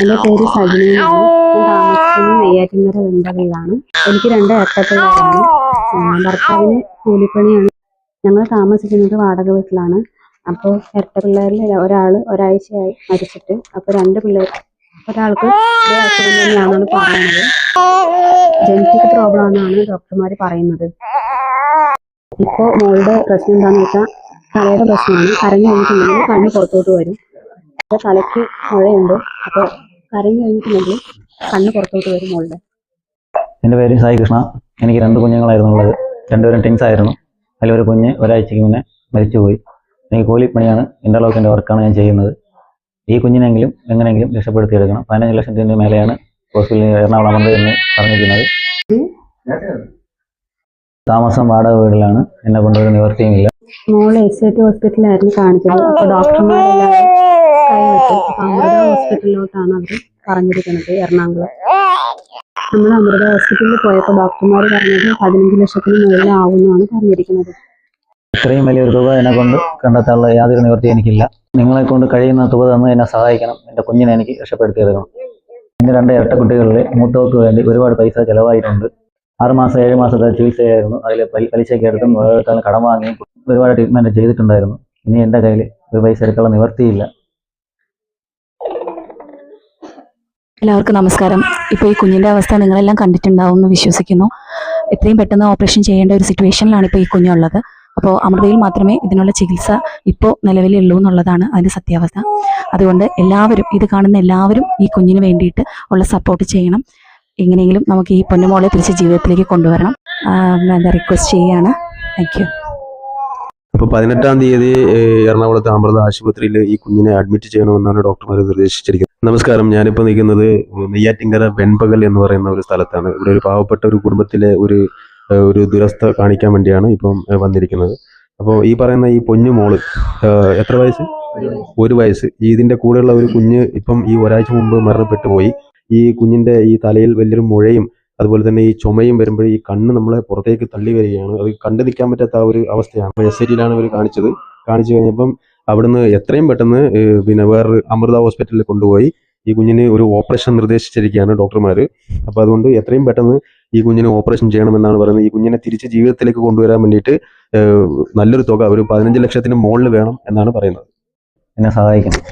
എൻ്റെ പേര് സജിന എന്നാണ്. ഞാൻ താമസിക്കുന്നത് നെയ്യാറ്റിൻകര വെണ്ടകയിലാണ്. എനിക്ക് 2 ഇരട്ടപ്പിള്ളേരാണ്. ഭർത്താവിന് കൂലിപ്പണിയാണ്. ഞങ്ങൾ താമസിക്കുന്നത് വാടക വീട്ടിലാണ്. അപ്പോൾ ഇരട്ടപ്പിള്ളേരിൽ ഒരാഴ്ചയായി മരിച്ചിട്ട്. അപ്പോൾ 2 പിള്ളേർ, ഒരാൾക്ക് ഇതേ അസുഖം തന്നെയാണെന്നാണ് പറയുന്നത്. ജനറ്റിക് പ്രോബ്ലം ആണെന്നാണ് ഡോക്ടർമാർ പറയുന്നത്. ഇപ്പോൾ മോളുടെ പ്രശ്നം എന്താണെന്ന് വെച്ചാൽ തലയുടെ പ്രശ്നമാണ്. കരഞ്ഞു കഴിഞ്ഞിട്ടുണ്ടെങ്കിൽ കണ്ണ് പുറത്തോട്ട് വരും. അപ്പോൾ തലയ്ക്ക് മുഴയുണ്ട്. അപ്പോൾ കരഞ്ഞു കഴിഞ്ഞിട്ടുണ്ടെങ്കിൽ കണ്ണ് പുറത്തോട്ട് വരും മോളുടെ. എൻ്റെ പേര് സായി കൃഷ്ണ. എനിക്ക് 2 കുഞ്ഞുങ്ങളായിരുന്നു ഉള്ളത്. 2 പേരും ടിൻസ് ആയിരുന്നു. അതിലൊരു കുഞ്ഞ് ഒരാഴ്ചയ്ക്ക് മുന്നേ മരിച്ചുപോയി. എനിക്ക് കൂലിപ്പണിയാണ്, ഇൻ്റർലോക്കിൻ്റെ വർക്കാണ് ഞാൻ ചെയ്യുന്നത്. ഈ കുഞ്ഞിനെങ്കിലും എങ്ങനെയെങ്കിലും രക്ഷപ്പെടുത്തിയെടുക്കണം. 15 ലക്ഷത്തിൻ്റെ മേലെയാണ് ഹോസ്പിറ്റലിൽ എറണാകുളം എന്ന് പറഞ്ഞിരിക്കുന്നത്. താമസം വാടക വീട്ടിലാണ്. എന്നെ കൊണ്ടൊരു നിവർത്തിയുമില്ല. മോള് SAT ഹോസ്പിറ്റലിലായിരുന്നു കാണിച്ചത്. അപ്പോൾ ഡോക്ടർമാരെല്ലാവരും കൈവിട്ടു. അപ്പോൾ അമൃത ഹോസ്പിറ്റലിലോട്ടാണ് അവർ പറഞ്ഞിരിക്കുന്നത്, എറണാകുളം. നമ്മൾ അമൃത ഹോസ്പിറ്റലിൽ പോയപ്പോൾ ഡോക്ടർമാർ പറഞ്ഞത് 15 ലക്ഷത്തിന് മുകളിലാവുമെന്നാണ് പറഞ്ഞിരിക്കുന്നത്. ഇത്രയും വലിയൊരു തുക എന്നെ കൊണ്ട് കണ്ടെത്താനുള്ള യാതൊരു നിവൃത്തി എനിക്കില്ല. നിങ്ങളെ കൊണ്ട് കഴിയുന്ന തുക തന്ന് എന്നെ സഹായിക്കണം. എൻ്റെ കുഞ്ഞിനെ എനിക്ക് രക്ഷപ്പെടുത്തിയെടുക്കണം. എൻ്റെ 2 ഇരട്ട കുട്ടികളിൽ മൂത്തവർക്ക് വേണ്ടി ഒരുപാട് പൈസ ചിലവായിട്ടുണ്ട്. 6 മാസം 7 മാസത്തെ ചികിത്സയായിരുന്നു. അതിൽ പലിശയ്ക്ക് എടുത്തും ഓരോരുത്തരും കടം വാങ്ങി ഒരുപാട് ട്രീറ്റ്മെൻറ്റ് ചെയ്തിട്ടുണ്ടായിരുന്നു. ഇനി എൻ്റെ കയ്യിൽ ഒരു പൈസ എടുക്കാനുള്ള നിവൃത്തിയില്ല. എല്ലാവർക്കും നമസ്കാരം. ഇപ്പോൾ ഈ കുഞ്ഞിൻ്റെ അവസ്ഥ നിങ്ങളെല്ലാം കണ്ടിട്ടുണ്ടാവും എന്ന് വിശ്വസിക്കുന്നു. എത്രയും പെട്ടെന്ന് ഓപ്പറേഷൻ ചെയ്യേണ്ട ഒരു സിറ്റുവേഷനിലാണ് ഇപ്പോൾ ഈ കുഞ്ഞുള്ളത്. അപ്പോൾ അമൃതയിൽ മാത്രമേ ഇതിനുള്ള ചികിത്സ ഇപ്പോൾ നിലവിലുള്ളൂ എന്നുള്ളതാണ് അതിൻ്റെ സത്യാവസ്ഥ. അതുകൊണ്ട് എല്ലാവരും, ഇത് കാണുന്ന എല്ലാവരും ഈ കുഞ്ഞിന് വേണ്ടിയിട്ട് ഉള്ള സപ്പോർട്ട് ചെയ്യണം. എങ്ങനെയെങ്കിലും നമുക്ക് ഈ പൊന്നുമോളെ തിരിച്ച് ജീവിതത്തിലേക്ക് കൊണ്ടുവരണം. എന്താ റിക്വസ്റ്റ് ചെയ്യുകയാണ്. Thank you. അപ്പോൾ 18-ാം തീയതി എറണാകുളത്തെ അമൃത ആശുപത്രിയിൽ ഈ കുഞ്ഞിനെ അഡ്മിറ്റ് ചെയ്യണമെന്നാണ് ഡോക്ടർമാർ നിർദ്ദേശിച്ചിരിക്കുന്നത്. നമസ്കാരം. ഞാനിപ്പോൾ നിൽക്കുന്നത് നെയ്യാറ്റിൻകര വെൺപകൽ എന്ന് പറയുന്ന ഒരു സ്ഥലത്താണ്. ഇവിടെ ഒരു പാവപ്പെട്ട ഒരു കുടുംബത്തിലെ ഒരു ദുരവസ്ഥ കാണിക്കാൻ വേണ്ടിയാണ് ഇപ്പം വന്നിരിക്കുന്നത്. അപ്പോൾ ഈ പറയുന്ന ഈ പൊന്നു മോള് എത്ര വയസ്സ്? 1 വയസ്സ്. ഇതിൻ്റെ കൂടെയുള്ള ഒരു കുഞ്ഞ് ഇപ്പം ഈ ഒരാഴ്ച മുമ്പ് മരണപ്പെട്ടു പോയി. ഈ കുഞ്ഞിൻ്റെ ഈ തലയിൽ വലിയൊരു മുഴയും അതുപോലെ തന്നെ ഈ ചുമയും വരുമ്പോൾ ഈ കണ്ണ് നമ്മളെ പുറത്തേക്ക് തള്ളി വരികയാണ്. അത് കണ്ടു നിൽക്കാൻ പറ്റാത്ത ആ ഒരു അവസ്ഥയാണ്. SAT-യിലാണ് ഇവർ കാണിച്ചു കഴിഞ്ഞപ്പം അവിടുന്ന് എത്രയും പെട്ടെന്ന് പിന്നെ വേറൊരു അമൃത ഹോസ്പിറ്റലിൽ കൊണ്ടുപോയി ഈ കുഞ്ഞിന് ഒരു ഓപ്പറേഷൻ നിർദ്ദേശിച്ചിരിക്കുകയാണ് ഡോക്ടർമാർ. അപ്പോൾ അതുകൊണ്ട് എത്രയും പെട്ടെന്ന് ഈ കുഞ്ഞിന് ഓപ്പറേഷൻ ചെയ്യണമെന്നാണ് പറയുന്നത്. ഈ കുഞ്ഞിനെ തിരിച്ച് ജീവിതത്തിലേക്ക് കൊണ്ടുവരാൻ വേണ്ടിയിട്ട് നല്ലൊരു തുക, ഒരു 15 ലക്ഷത്തിന് മുകളിൽ വേണം എന്നാണ് പറയുന്നത്. എന്നെ സഹായിക്കണം.